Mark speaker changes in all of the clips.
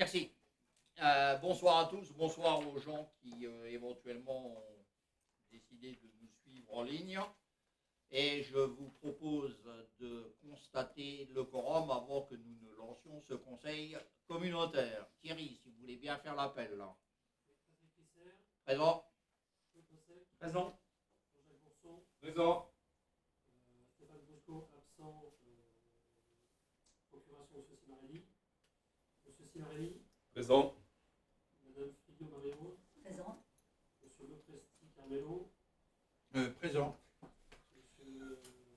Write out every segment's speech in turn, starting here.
Speaker 1: Merci. Bonsoir à tous, bonsoir aux gens qui éventuellement ont décidé de nous suivre en ligne. Et je vous propose de constater le quorum avant que nous ne lancions ce conseil communautaire. Thierry, si vous voulez bien faire l'appel là. Présent.
Speaker 2: Présent.
Speaker 3: Présent.
Speaker 2: Stéphane Bosco, absent. Procuration, M. Simarelli. M. Simarelli.
Speaker 3: Présent.
Speaker 2: Madame Frigo Marie-Rose.
Speaker 4: Présent.
Speaker 2: M. Lopresti Carmelo.
Speaker 1: Présent.
Speaker 2: M.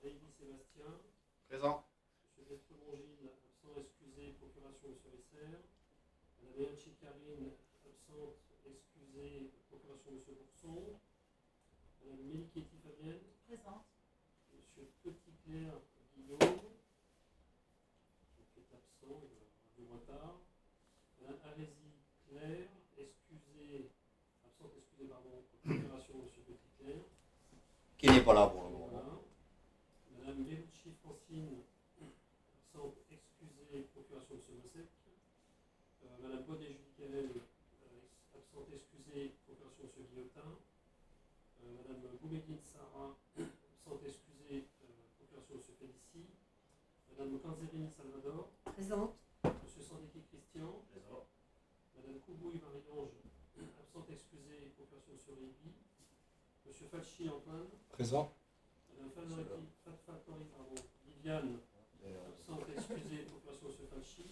Speaker 2: Reidy Sébastien.
Speaker 1: Présent.
Speaker 2: M. Bertrand-Longine, absent, excusé, procuration, M. Risser. Madame Eanchi Karine, absente, excusée, procuration, M. Bourson. Madame Mélichetti Fabienne.
Speaker 4: Présente.
Speaker 2: M. Petit-Clair Guillaume, qui est absent, il va avoir du retard. Madame Arési Claire, absente, excusée, pardon, procuration, M. Petit-Clair.
Speaker 1: Qui n'est pas là pour le moment.
Speaker 2: Voilà. Madame Bellucci Francine, absente, excusée, procuration, M. Mossec. Madame Baudet Julie Carrel, absente, excusée, procuration, M. Guillotin. Madame Bouméguine Sarah, absente, excusée, procuration, M. Félicie. Madame Canzerini Salvador.
Speaker 4: Présente.
Speaker 2: M. Sandiki Christian.
Speaker 1: Présent.
Speaker 2: Madame Coubouille Marie-Ange, absente, excusée, procuration, M. Réby. M. Falchi Antoine.
Speaker 3: Présent.
Speaker 2: Madame Fatfari, Viviane, absente, excusée, procuration, M. Falchi.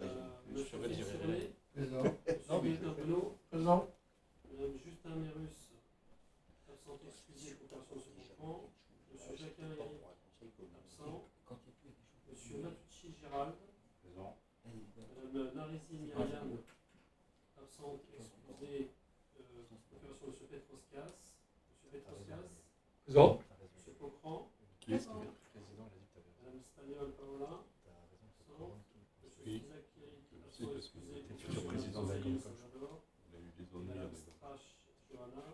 Speaker 2: M. Siré.
Speaker 3: Présent.
Speaker 2: M. Milton Bruno.
Speaker 3: Présent.
Speaker 2: Madame Justin Mérus, absente, excusée, procuration, M. Bertrand. M. Jacquin Eric, absent. M. Matucci Gérald.
Speaker 3: Présent.
Speaker 2: Madame Narizi Myriam, absente, excusée, procuration, M. Petroscas. M. Petroscas.
Speaker 3: Présent.
Speaker 2: M. Pocran.
Speaker 3: Qui est président?
Speaker 2: Madame Stagnol Paola. Absent. M.
Speaker 3: Oui.
Speaker 2: Isaac Thierry, absent, excusé,
Speaker 3: le futur président de la
Speaker 2: Céline
Speaker 3: Commission.
Speaker 2: Salvador.
Speaker 3: On a eu des ennuis
Speaker 2: Madame
Speaker 3: avec
Speaker 2: Strache Johanna,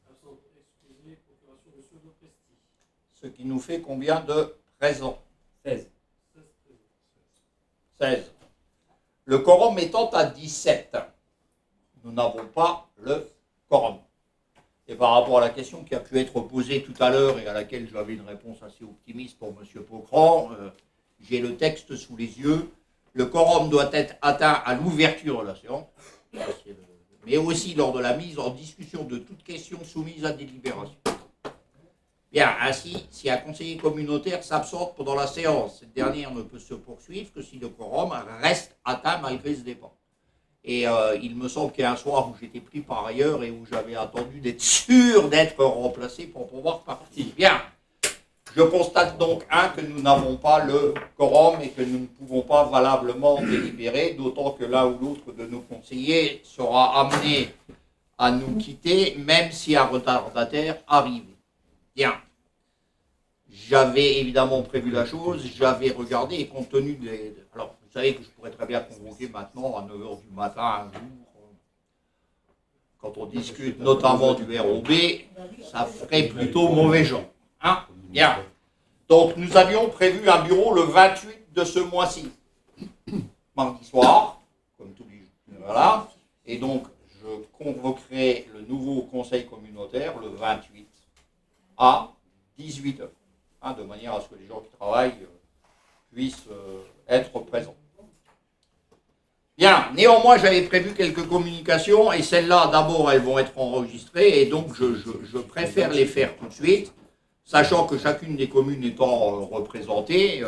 Speaker 2: absente, excusée, procuration, M. Lopresti.
Speaker 1: Ce qui nous fait combien de présents?
Speaker 2: 16 présents.
Speaker 1: 16. Le quorum étant à 17, nous n'avons pas le quorum. Et par rapport à la question qui a pu être posée tout à l'heure et à laquelle j'avais une réponse assez optimiste pour M. Pocran, j'ai le texte sous les yeux. Le quorum doit être atteint à l'ouverture de la séance, mais aussi lors de la mise en discussion de toute question soumise à délibération. Bien, ainsi, si un conseiller communautaire s'absente pendant la séance, cette dernière ne peut se poursuivre que si le quorum reste atteint malgré ce départ. Et il me semble qu'il y a un soir où j'étais pris par ailleurs et où j'avais attendu d'être sûr d'être remplacé pour pouvoir partir. Bien, je constate donc, que nous n'avons pas le quorum et que nous ne pouvons pas valablement délibérer, d'autant que l'un ou l'autre de nos conseillers sera amené à nous quitter, même si un retardataire arrive. Bien. J'avais évidemment prévu la chose, j'avais regardé et compte tenu des... Alors, vous savez que je pourrais très bien convoquer maintenant à 9h du matin, un jour, quand on discute notamment du ROB, ça ferait plutôt mauvais genre. Hein? Bien. Donc, nous avions prévu un bureau le 28 de ce mois-ci, mardi soir, comme tous les jours. Voilà. Et donc, je convoquerai le nouveau conseil communautaire le 28 à 18h. De manière à ce que les gens qui travaillent puissent être présents. Bien, néanmoins, j'avais prévu quelques communications, et celles-là, d'abord, elles vont être enregistrées, et donc je préfère les faire tout de suite, sachant que chacune des communes étant représentée,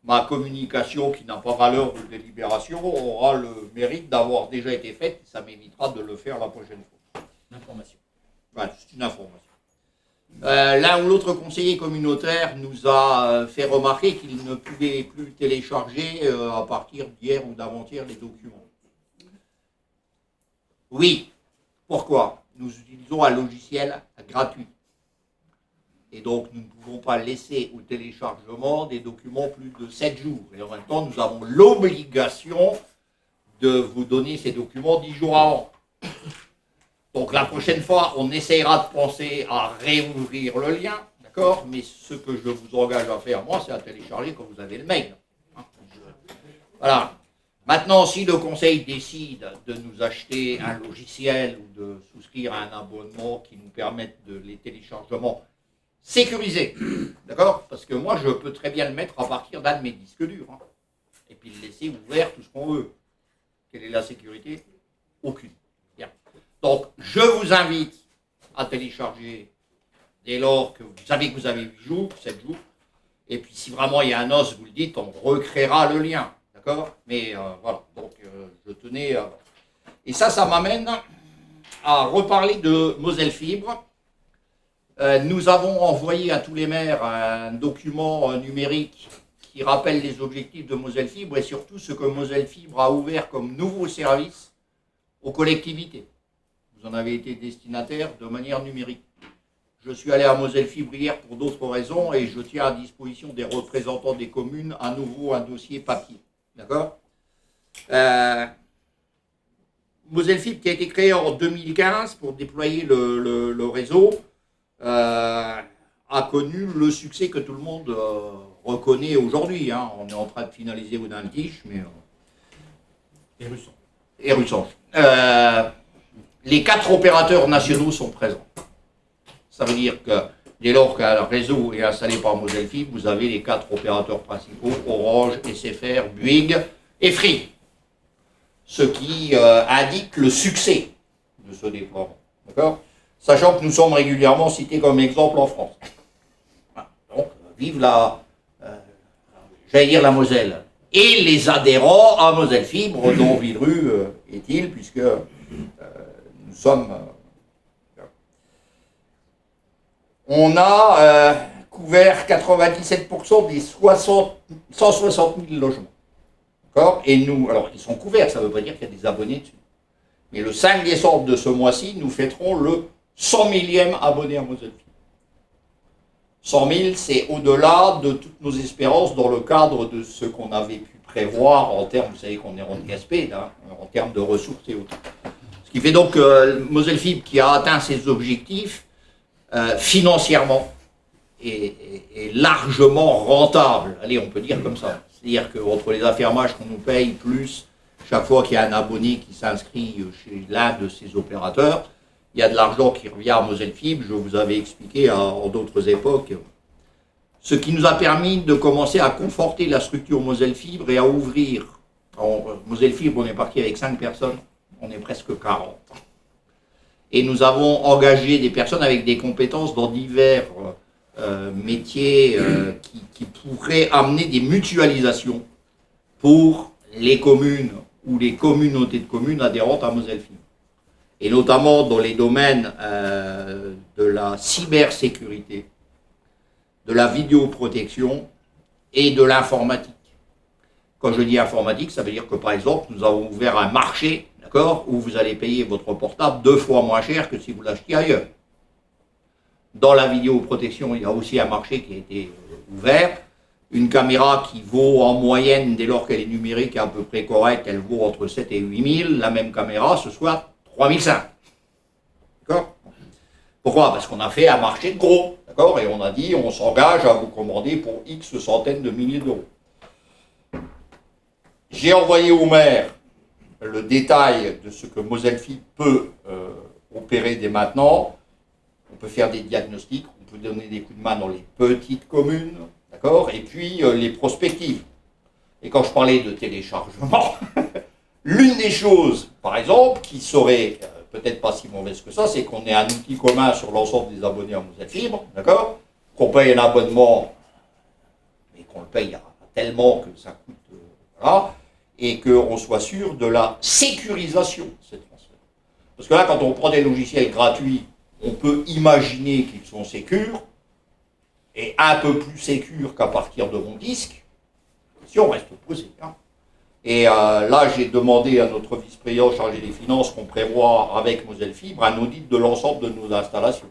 Speaker 1: ma communication, qui n'a pas valeur de délibération, aura le mérite d'avoir déjà été faite, ça m'évitera de le faire la prochaine fois.
Speaker 5: Information.
Speaker 1: Voilà, c'est une information. L'un ou l'autre conseiller communautaire nous a fait remarquer qu'il ne pouvait plus télécharger à partir d'hier ou d'avant-hier les documents. Oui. Pourquoi? Nous utilisons un logiciel gratuit. Et donc nous ne pouvons pas laisser au téléchargement des documents plus de 7 jours. Et en même temps, nous avons l'obligation de vous donner ces documents 10 jours avant. Donc la prochaine fois, on essayera de penser à réouvrir le lien, d'accord? Mais ce que je vous engage à faire, moi, c'est à télécharger quand vous avez le mail. Voilà. Maintenant, si le conseil décide de nous acheter un logiciel ou de souscrire à un abonnement qui nous permette de les téléchargements sécurisés, d'accord? Parce que moi, je peux très bien le mettre à partir d'un de mes disques durs, hein, et puis le laisser ouvert tout ce qu'on veut. Quelle est la sécurité? Aucune. Bien. Donc, je vous invite à télécharger dès lors que vous savez que vous avez 8 jours, 7 jours, et puis si vraiment il y a un os, vous le dites, on recréera le lien. D'accord? Mais voilà, donc je tenais... Et ça m'amène à reparler de Moselle Fibre. Nous avons envoyé à tous les maires un document numérique qui rappelle les objectifs de Moselle Fibre et surtout ce que Moselle Fibre a ouvert comme nouveau service aux collectivités. Vous en avez été destinataire de manière numérique. Je suis allé à Moselle Fibre hier pour d'autres raisons et je tiens à disposition des représentants des communes à nouveau un dossier papier. D'accord? Moselle Fibre qui a été créé en 2015 pour déployer le réseau a connu le succès que tout le monde reconnaît aujourd'hui. Hein. On est en train de finaliser au Tiche, mais... Et Russange. Les 4 opérateurs nationaux sont présents. Ça veut dire que dès lors qu'un réseau est installé par Moselle Fibre, vous avez les 4 opérateurs principaux, Orange, SFR, Bouygues et Free. Ce qui indique le succès de ce déploiement. D'accord? Sachant que nous sommes régulièrement cités comme exemple en France. Donc, vive la, j'allais dire la Moselle. Et les adhérents à Moselle Fibre, dont Villeru est-il, puisque nous sommes... on a couvert 97% des 160 000 logements. D'accord? Et nous, alors ils sont couverts, ça ne veut pas dire qu'il y a des abonnés dessus. Mais le 5 décembre de ce mois-ci, nous fêterons le 100 000e abonné à Moselle Fibre. 100 000, c'est au-delà de toutes nos espérances dans le cadre de ce qu'on avait pu prévoir en termes, vous savez qu'on est en Gaspé, hein, en termes de ressources et autres. Ce qui fait donc que Moselle Fibre, qui a atteint ses objectifs, financièrement, est largement rentable. Allez, on peut dire comme ça. C'est-à-dire qu'entre les affermages qu'on nous paye, plus chaque fois qu'il y a un abonné qui s'inscrit chez l'un de ces opérateurs, il y a de l'argent qui revient à Moselle Fibre, je vous avais expliqué en d'autres époques. Ce qui nous a permis de commencer à conforter la structure Moselle Fibre et à ouvrir. En Moselle Fibre, on est parti avec 5 personnes, on est presque 40. Et nous avons engagé des personnes avec des compétences dans divers métiers qui pourraient amener des mutualisations pour les communes ou les communautés de communes adhérentes à Moselle Fibre. Et notamment dans les domaines de la cybersécurité, de la vidéoprotection et de l'informatique. Quand je dis informatique, ça veut dire que par exemple, nous avons ouvert un marché, d'accord, où vous allez payer votre portable 2 fois moins cher que si vous l'achetiez ailleurs. Dans la vidéoprotection, il y a aussi un marché qui a été ouvert. Une caméra qui vaut en moyenne, dès lors qu'elle est numérique et à peu près correcte, elle vaut entre 7 et 8 000. La même caméra, ce soit 3 500. D'accord? Pourquoi? Parce qu'on a fait un marché de gros, d'accord? Et on a dit, on s'engage à vous commander pour X centaines de milliers d'euros. J'ai envoyé au maire le détail de ce que Moselle Fibre peut opérer dès maintenant. On peut faire des diagnostics, on peut donner des coups de main dans les petites communes, d'accord? Et puis les prospectives. Et quand je parlais de téléchargement, l'une des choses, par exemple, qui serait peut-être pas si mauvaise que ça, c'est qu'on ait un outil commun sur l'ensemble des abonnés à Moselle Fibre, d'accord? Qu'on paye un abonnement, mais qu'on le paye tellement que ça coûte, voilà, et qu'on soit sûr de la sécurisation de ces transferts. Parce que là, quand on prend des logiciels gratuits, on peut imaginer qu'ils sont sécures, et un peu plus sécures qu'à partir de mon disque, si on reste posé. Hein. Et là, j'ai demandé à notre vice-président chargé des finances qu'on prévoit avec Moselle Fibre un audit de l'ensemble de nos installations.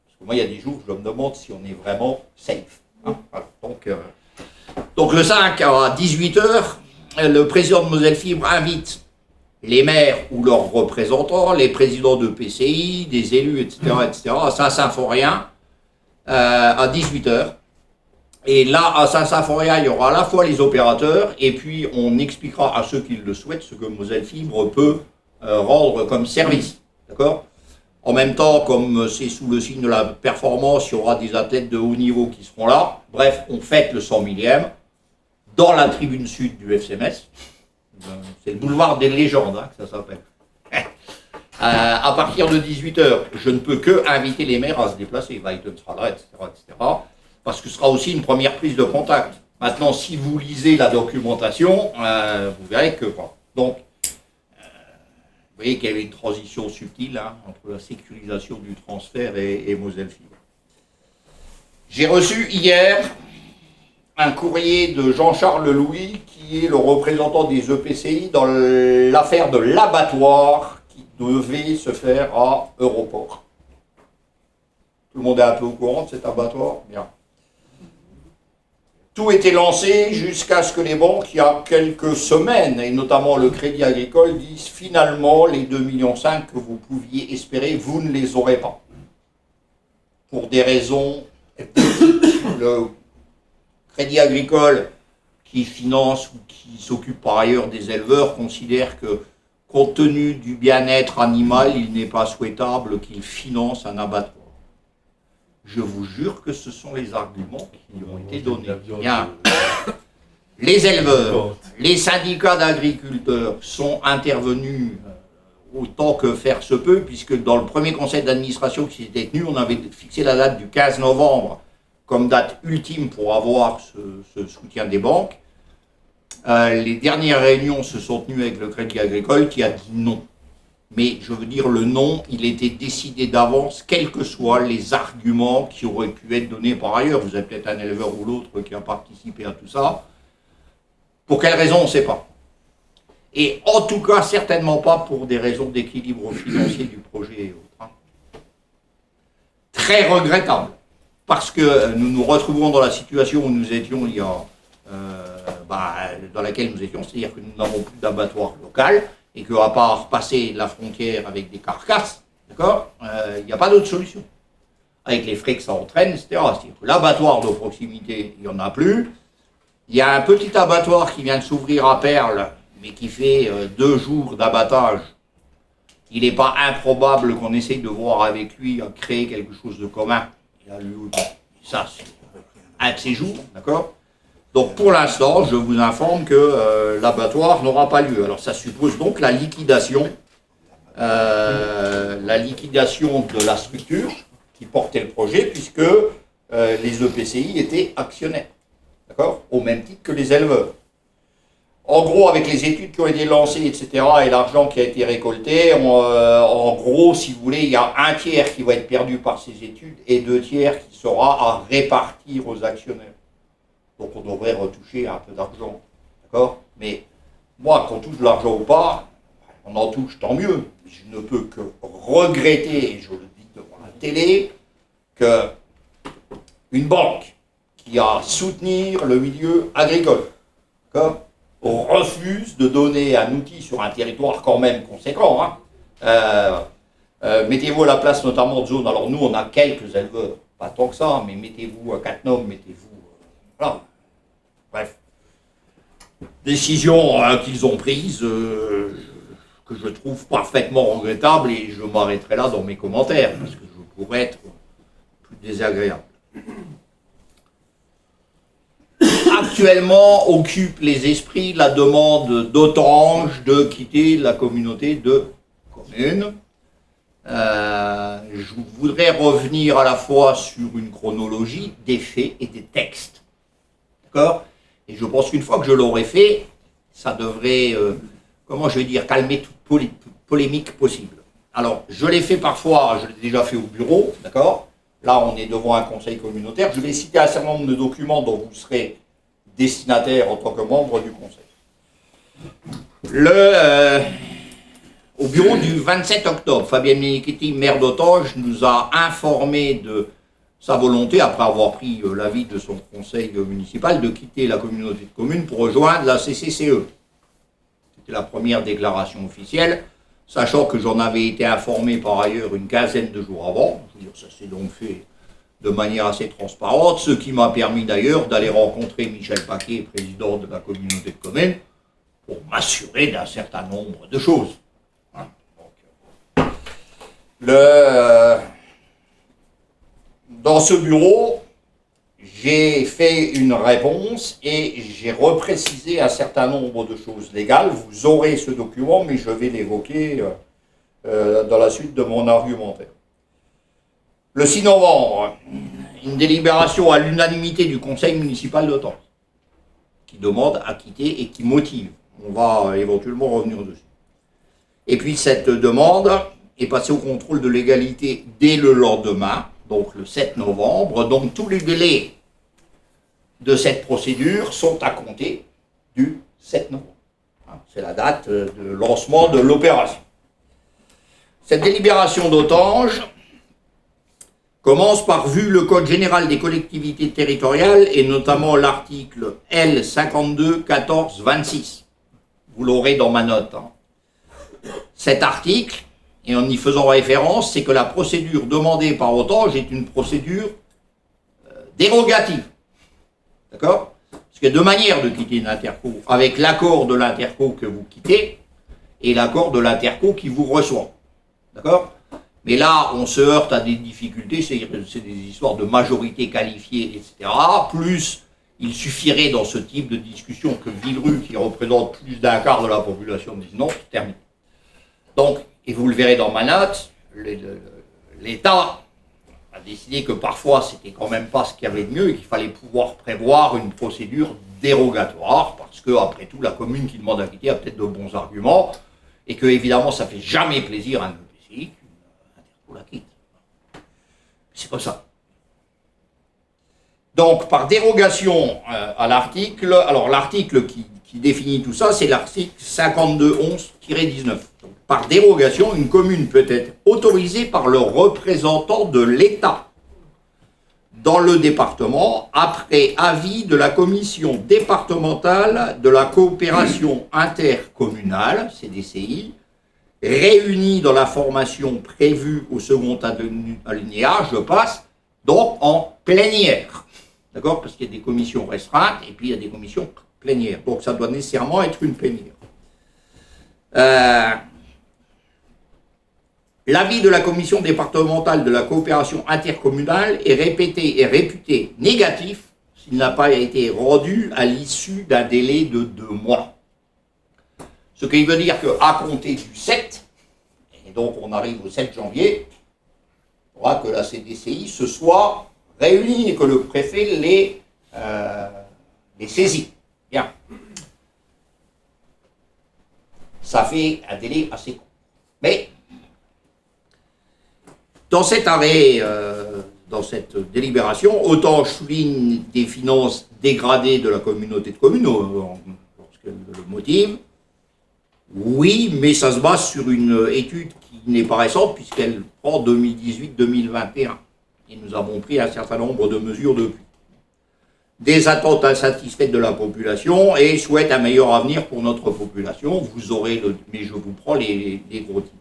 Speaker 1: Parce que moi, il y a des jours où je me demande si on est vraiment safe. Hein. Voilà. Donc le 5 à 18h, le président de Moselle Fibre invite les maires ou leurs représentants, les présidents de PCI, des élus, etc., à Saint-Symphorien, à 18h. Et là, à Saint-Symphorien, il y aura à la fois les opérateurs, et puis on expliquera à ceux qui le souhaitent ce que Moselle Fibre peut rendre comme service. D'accord? En même temps, comme c'est sous le signe de la performance, il y aura des athlètes de haut niveau qui seront là. Bref, on fête le 100 millième dans la tribune sud du FCMS. C'est le boulevard des légendes, hein, que ça s'appelle. À partir de 18h, je ne peux que inviter les maires à se déplacer. Weiden sera là, etc., etc. Parce que ce sera aussi une première prise de contact. Maintenant, si vous lisez la documentation, vous verrez que... Bon. Donc, vous voyez qu'il y avait une transition subtile hein, entre la sécurisation du transfert et Moselle Fibre. J'ai reçu hier un courrier de Jean-Charles Louis, qui est le représentant des EPCI dans l'affaire de l'abattoir qui devait se faire à Europort. Tout le monde est un peu au courant de cet abattoir? Bien. Tout était lancé jusqu'à ce que les banques, il y a quelques semaines, et notamment le Crédit Agricole, disent finalement les 2,5 millions que vous pouviez espérer, vous ne les aurez pas. Pour des raisons le Crédit Agricole, qui finance ou qui s'occupe par ailleurs des éleveurs, considère que, compte tenu du bien-être animal, il n'est pas souhaitable qu'il finance un abattoir. Je vous jure que ce sont les arguments qui ont été donnés. Bien. Les éleveurs, les syndicats d'agriculteurs sont intervenus autant que faire se peut, puisque dans le premier conseil d'administration qui s'était tenu, on avait fixé la date du 15 novembre comme date ultime pour avoir ce soutien des banques. Les dernières réunions se sont tenues avec le Crédit Agricole qui a dit non. Mais je veux dire, le non, il était décidé d'avance, quels que soient les arguments qui auraient pu être donnés par ailleurs. Vous avez peut-être un éleveur ou l'autre qui a participé à tout ça. Pour quelles raisons, on ne sait pas. Et en tout cas, certainement pas pour des raisons d'équilibre financier du projet et autres. Hein. Très regrettable, parce que nous nous retrouvons dans la situation où nous étions il y a... dans laquelle nous étions, c'est-à-dire que nous n'avons plus d'abattoir local, et qu'à part passer la frontière avec des carcasses, d'accord, il n'y a pas d'autre solution. Avec les frais que ça entraîne, etc. C'est-à-dire que l'abattoir de proximité, il n'y en a plus. Il y a un petit abattoir qui vient de s'ouvrir à Perles, mais qui fait 2 jours d'abattage. Il n'est pas improbable qu'on essaye de voir avec lui à créer quelque chose de commun. Et là, lui, ça, c'est un de ces jours, d'accord. Donc pour l'instant, je vous informe que l'abattoir n'aura pas lieu. Alors ça suppose donc la liquidation de la structure qui portait le projet, puisque les EPCI étaient actionnaires, d'accord, au même titre que les éleveurs. En gros, avec les études qui ont été lancées, etc., et l'argent qui a été récolté, en gros, si vous voulez, il y a 1 tiers qui va être perdu par ces études et 2 tiers qui sera à répartir aux actionnaires. Donc on devrait retoucher un peu d'argent, d'accord? Mais moi, qu'on touche de l'argent ou pas, on en touche, tant mieux. Je ne peux que regretter, et je le dis devant la télé, qu'une banque qui a soutenir le milieu agricole, d'accord, refuse de donner un outil sur un territoire quand même conséquent. Hein. Mettez-vous à la place notamment de zones, alors nous on a quelques éleveurs, pas tant que ça, mais mettez-vous à Cattenom, mettez-vous... Voilà. Bref. Décision qu'ils ont prise, que je trouve parfaitement regrettable, et je m'arrêterai là dans mes commentaires, parce que je pourrais être plus désagréable. Actuellement occupe les esprits la demande d'Autange de quitter la communauté de communes. Je voudrais revenir à la fois sur une chronologie des faits et des textes. D'accord? Et je pense qu'une fois que je l'aurai fait, ça devrait, comment je vais dire, calmer toute polémique possible. Alors, je l'ai fait parfois, je l'ai déjà fait au bureau, d'accord? Là, on est devant un conseil communautaire. Je vais citer un certain nombre de documents dont vous serez destinataire en tant que membre du conseil. Au bureau du 27 octobre, Fabien Menichetti, maire d'Autange, nous a informé de sa volonté, après avoir pris l'avis de son conseil municipal, de quitter la communauté de communes pour rejoindre la CCCE. C'était la première déclaration officielle, sachant que j'en avais été informé par ailleurs une quinzaine de jours avant. Je veux dire, ça s'est donc fait de manière assez transparente, ce qui m'a permis d'ailleurs d'aller rencontrer Michel Paquet, président de la communauté de communes, pour m'assurer d'un certain nombre de choses. Hein. Donc, dans ce bureau, j'ai fait une réponse et j'ai reprécisé un certain nombre de choses légales. Vous aurez ce document, mais je vais l'évoquer dans la suite de mon argumentaire. Le 6 novembre, une délibération à l'unanimité du conseil municipal d'Autun qui demande à quitter et qui motive. On va éventuellement revenir dessus. Et puis cette demande est passée au contrôle de légalité dès le lendemain, donc le 7 novembre. Donc tous les délais de cette procédure sont à compter du 7 novembre. C'est la date de lancement de l'opération. Cette délibération d'Autange commence par, vu le Code général des collectivités territoriales et notamment l'article L 52 14 26. Vous l'aurez dans ma note. Cet article, et en y faisant référence, c'est que la procédure demandée par Autange est une procédure dérogative. D'accord? Parce qu'il y a deux manières de quitter une interco, avec l'accord de l'interco que vous quittez et l'accord de l'interco qui vous reçoit. D'accord? Mais là, on se heurte à des difficultés, c'est des histoires de majorité qualifiée, etc. Plus, il suffirait dans ce type de discussion que Villerupt, qui représente plus d'un quart de la population, dise non, c'est terminé. Donc, et vous le verrez dans ma note, l'État a décidé que parfois, c'était quand même pas ce qu'il y avait de mieux et qu'il fallait pouvoir prévoir une procédure dérogatoire, parce que, après tout, la commune qui demande à quitter a peut-être de bons arguments, et que, évidemment, ça fait jamais plaisir à un EPCI qu'une interco la quitte. C'est pas ça. Donc, par dérogation à l'article, alors l'article qui définit tout ça, c'est l'article 5211-19. Par dérogation, une commune peut être autorisée par le représentant de l'État dans le département, après avis de la commission départementale de la coopération intercommunale, CDCI, réunie dans la formation prévue au second alinéa, je passe, donc en plénière. D'accord? Parce qu'il y a des commissions restreintes et puis il y a des commissions plénières. Donc ça doit nécessairement être une plénière. L'avis de la commission départementale de la coopération intercommunale est réputé négatif s'il n'a pas été rendu à l'issue d'un délai de 2 mois. Ce qui veut dire qu'à compter du 7, et donc on arrive au 7 janvier, il faudra que la CDCI se soit réunie et que le préfet les saisit. Bien. Ça fait un délai assez court. Mais, dans cet arrêt, dans cette délibération, Autange souligne des finances dégradées de la communauté de communes, lorsqu'elle le motive. Oui, mais ça se base sur une étude qui n'est pas récente, puisqu'elle prend 2018-2021. Et nous avons pris un certain nombre de mesures depuis. Des attentes insatisfaites de la population et souhaite un meilleur avenir pour notre population. Vous aurez mais je vous prends les gros titres.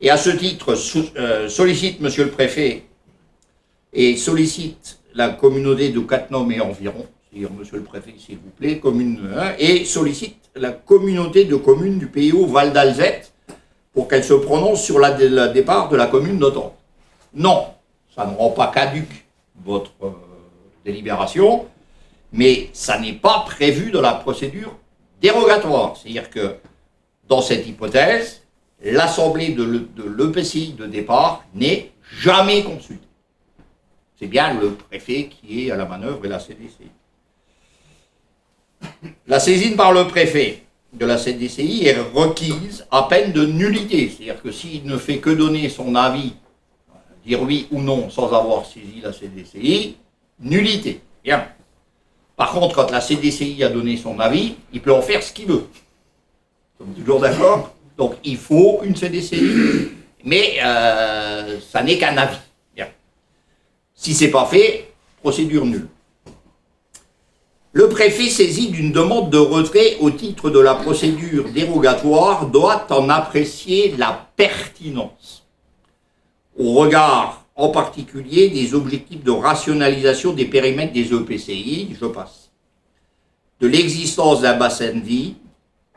Speaker 1: Et à ce titre, sollicite Monsieur le Préfet et sollicite la communauté de Cattenom et environ, c'est-à-dire Monsieur le Préfet, s'il vous plaît, commune 1, et sollicite la communauté de communes du PO Val d'Alzette pour qu'elle se prononce sur le départ de la commune d'Autange. Non, ça ne rend pas caduque votre délibération, mais ça n'est pas prévu dans la procédure dérogatoire. C'est-à-dire que dans cette hypothèse, l'assemblée de l'EPCI de départ n'est jamais consultée. C'est bien le préfet qui est à la manœuvre et la CDCI. La saisine par le préfet de la CDCI est requise à peine de nullité. C'est-à-dire que s'il ne fait que donner son avis, dire oui ou non sans avoir saisi la CDCI, nullité. Bien. Par contre, quand la CDCI a donné son avis, il peut en faire ce qu'il veut. Nous sommes toujours d'accord? Donc, il faut une CDCI, mais ça n'est qu'un avis. Bien. Si ce n'est pas fait, procédure nulle. Le préfet saisi d'une demande de retrait au titre de la procédure dérogatoire doit en apprécier la pertinence au regard en particulier des objectifs de rationalisation des périmètres des EPCI, je passe, de l'existence d'un bassin de vie,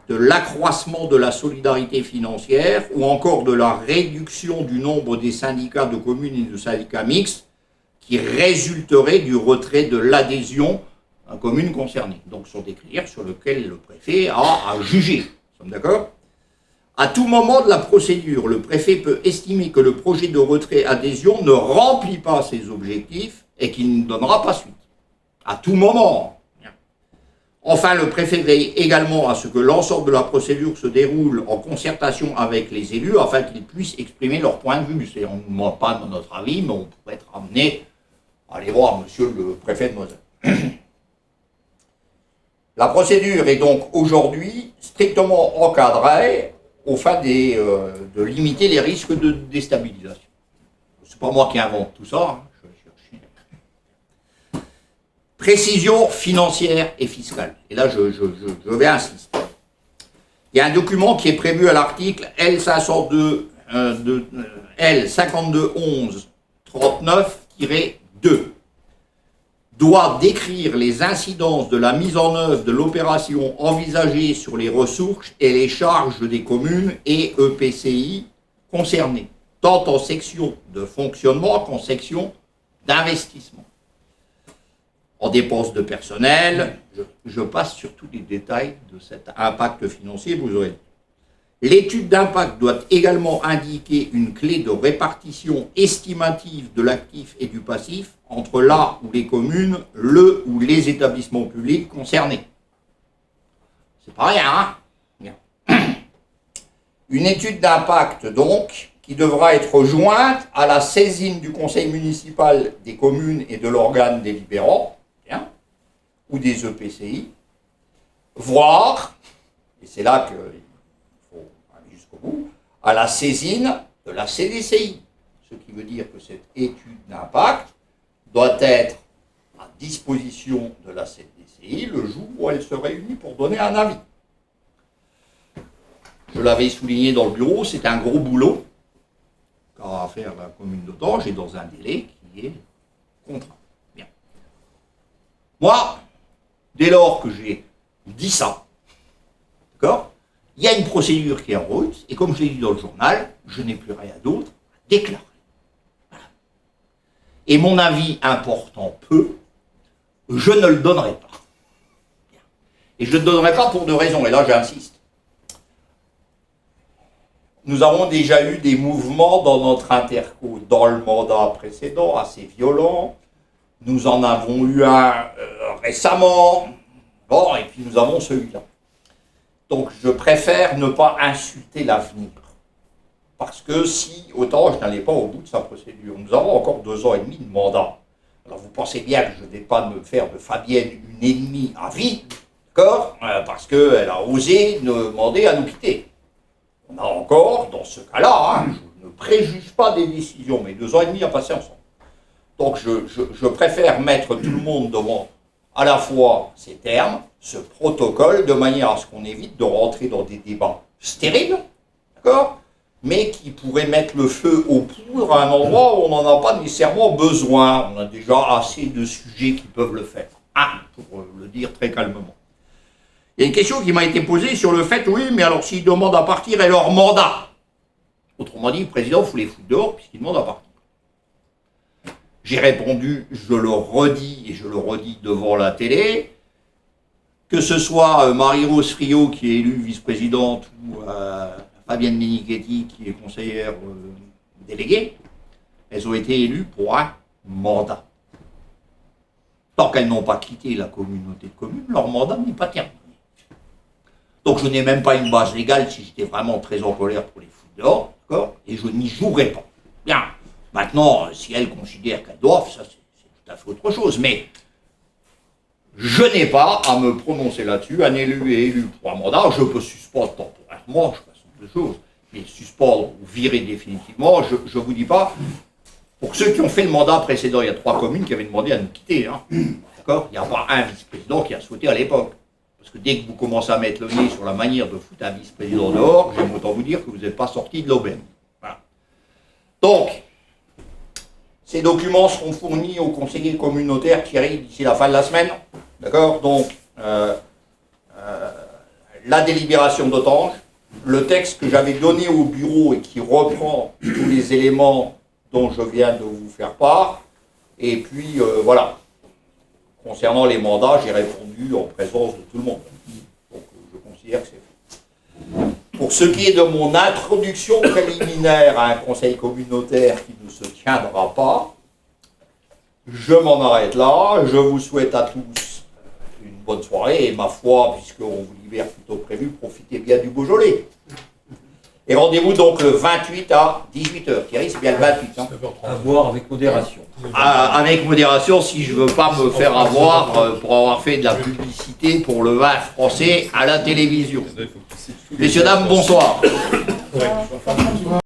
Speaker 1: de l'accroissement de la solidarité financière ou encore de la réduction du nombre des syndicats de communes et de syndicats mixtes qui résulterait du retrait de l'adhésion à la commune concernée. Donc, ce sont des critères sur lesquels le préfet a à juger. Nous sommes d'accord ? À tout moment de la procédure, le préfet peut estimer que le projet de retrait-adhésion ne remplit pas ses objectifs et qu'il ne donnera pas suite. À tout moment. Enfin, le préfet veille également à ce que l'ensemble de la procédure se déroule en concertation avec les élus afin qu'ils puissent exprimer leur point de vue. On ne nous demande pas notre avis, mais on pourrait être amené à aller voir monsieur le préfet de Moselle. La procédure est donc aujourd'hui strictement encadrée au fin de limiter les risques de déstabilisation. C'est pas moi qui invente tout ça, hein. Précision financière et fiscale. Et là, je vais insister. Il y a un document qui est prévu à l'article L5211-39-2 doit décrire les incidences de la mise en œuvre de l'opération envisagée sur les ressources et les charges des communes et EPCI concernés, tant en section de fonctionnement qu'en section d'investissement. En dépenses de personnel, je passe sur tous les détails de cet impact financier, vous aurez. L'étude d'impact doit également indiquer une clé de répartition estimative de l'actif et du passif entre là où les communes, le ou les établissements publics concernés. C'est pas rien, hein? Bien. Une étude d'impact, donc, qui devra être jointe à la saisine du conseil municipal des communes et de l'organe délibérant, ou des EPCI, voire, et c'est là qu'il faut aller jusqu'au bout, à la saisine de la CDCI. Ce qui veut dire que cette étude d'impact doit être à disposition de la CDCI le jour où elle se réunit pour donner un avis. Je l'avais souligné dans le bureau, c'est un gros boulot qu'a à faire la commune d'Autange et dans un délai qui est contraint. Bien. Moi, dès lors que j'ai dit ça, d'accord, il y a une procédure qui est en route, et comme je l'ai dit dans le journal, je n'ai plus rien d'autre à déclarer. Voilà. Et mon avis important peu, je ne le donnerai pas. Et je ne le donnerai pas pour deux raisons, et là j'insiste. Nous avons déjà eu des mouvements dans notre interco, dans le mandat précédent, assez violents. Nous en avons eu un récemment, bon, et puis nous avons celui-là. Donc je préfère ne pas insulter l'avenir. Parce que si Autange n'allait pas au bout de sa procédure, nous avons encore 2 ans et demi de mandat. Alors vous pensez bien que je ne vais pas me faire de Fabienne une ennemie à vie, d'accord, parce qu'elle a osé demander à nous quitter. On a encore, dans ce cas-là, hein, je ne préjuge pas des décisions, mais 2 ans et demi à passer ensemble. Donc je préfère mettre tout le monde devant à la fois ces termes, ce protocole, de manière à ce qu'on évite de rentrer dans des débats stériles, d'accord, mais qui pourraient mettre le feu aux poudres à un endroit où on n'en a pas nécessairement besoin. On a déjà assez de sujets qui peuvent le faire. Pour le dire très calmement. Il y a une question qui m'a été posée sur le fait, oui, mais alors s'ils demandent à partir, et leur mandat. Autrement dit, le président, il faut les foutre dehors puisqu'il demande à partir. J'ai répondu, je le redis, et je le redis devant la télé, que ce soit Marie-Rose Friot qui est élue vice-présidente ou Fabienne Menichetti qui est conseillère déléguée, elles ont été élues pour un mandat. Tant qu'elles n'ont pas quitté la communauté de communes, leur mandat n'est pas terminé. Donc je n'ai même pas une base légale si j'étais vraiment très en colère pour les foutre dehors, d'accord, et je n'y jouerai pas. Bien. Maintenant, si elles considèrent qu'elles doivent, ça c'est tout à fait autre chose, mais je n'ai pas à me prononcer là-dessus. Un élu est élu pour un mandat, je peux suspendre temporairement, je passe deux choses, mais suspendre ou virer définitivement, je ne vous dis pas. Pour ceux qui ont fait le mandat précédent, il y a 3 communes qui avaient demandé à nous quitter, hein. D'accord ? Il n'y a pas un vice-président qui a souhaité à l'époque. Parce que dès que vous commencez à mettre le nez sur la manière de foutre un vice-président dehors, j'aime autant vous dire que vous n'êtes pas sorti de l'aubaine. Voilà. Donc, Ces documents seront fournis aux conseillers communautaires, Thierry, d'ici la fin de la semaine. D'accord? Donc, la délibération d'Autange, le texte que j'avais donné au bureau et qui reprend tous les éléments dont je viens de vous faire part. Et puis, voilà. Concernant les mandats, j'ai répondu en présence de tout le monde. Donc, je considère que c'est fait. Pour ce qui est de mon introduction préliminaire à un conseil communautaire qui ne se tiendra pas, je m'en arrête là. Je vous souhaite à tous une bonne soirée et ma foi, puisqu'on vous libère plus tôt que prévu, profitez bien du Beaujolais. Et rendez-vous donc le 28 à 18h. Thierry, c'est bien le 28. Hein,
Speaker 4: À voir avec modération.
Speaker 1: avec modération, si je ne veux pas me faire avoir pour avoir fait de la publicité pour le vin français à la télévision. Messieurs, dames, bonsoir.